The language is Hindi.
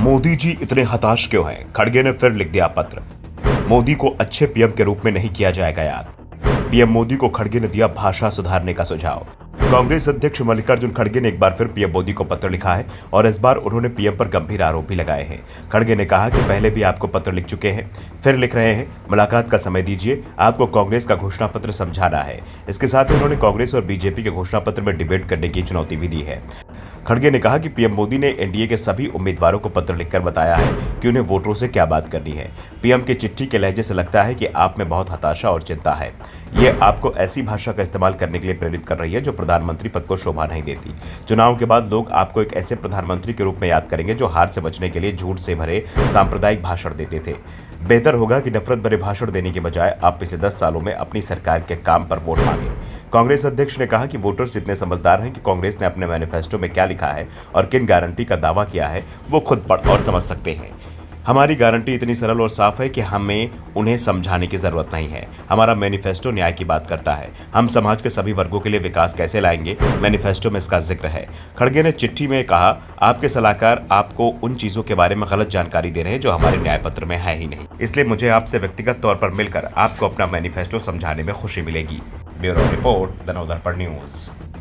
मोदी जी इतने हताश क्यों हैं? खड़गे ने फिर लिख दिया पत्र। मोदी को अच्छे पीएम के रूप में नहीं किया जाएगा याद। पीएम मोदी को खड़गे ने दिया भाषा सुधारने का सुझाव। कांग्रेस अध्यक्ष मल्लिकार्जुन खड़गे ने एक बार फिर पीएम मोदी को पत्र लिखा है और इस बार उन्होंने पीएम पर गंभीर आरोप भी लगाए हैं। खड़गे ने कहा कि पहले भी आपको पत्र लिख चुके हैं, फिर लिख रहे हैं, मुलाकात का समय दीजिए, आपको कांग्रेस का घोषणा पत्र समझाना है। इसके साथ ही उन्होंने कांग्रेस और बीजेपी के घोषणा पत्र में डिबेट करने की चुनौती भी दी है। खड़गे ने कहा कि पीएम मोदी ने एनडीए के सभी उम्मीदवारों को पत्र लिखकर बताया है कि उन्हें वोटरों से क्या बात करनी है। पीएम की चिट्ठी के लहजे से लगता है कि आप में बहुत हताशा और चिंता है। ये आपको ऐसी भाषा का इस्तेमाल करने के लिए प्रेरित कर रही है जो प्रधानमंत्री पद को शोभा नहीं देती। चुनाव के बाद लोग आपको एक ऐसे प्रधानमंत्री के रूप में याद करेंगे जो हार से बचने के लिए झूठ से भरे सांप्रदायिक भाषण देते थे। बेहतर होगा कि नफरत भरे भाषण देने के बजाय आप पिछले 10 सालों में अपनी सरकार के काम पर वोट मांगे। कांग्रेस अध्यक्ष ने कहा कि वोटर्स इतने समझदार हैं कि कांग्रेस ने अपने मैनिफेस्टो में क्या लिखा है और किन गारंटी का दावा किया है वो खुद पढ़ और समझ सकते हैं। हमारी गारंटी इतनी सरल और साफ है कि हमें उन्हें समझाने की जरूरत नहीं है। हमारा मैनिफेस्टो न्याय की बात करता है। हम समाज के सभी वर्गों के लिए विकास कैसे लाएंगे, मैनिफेस्टो में इसका जिक्र है। खड़गे ने चिट्ठी में कहा, आपके सलाहकार आपको उन चीजों के बारे में गलत जानकारी दे रहे हैं जो हमारे न्याय पत्र में है ही नहीं। इसलिए मुझे आपसे व्यक्तिगत तौर पर मिलकर आपको अपना मैनिफेस्टो समझाने में खुशी मिलेगी। Bureau report, the Navdarpan news.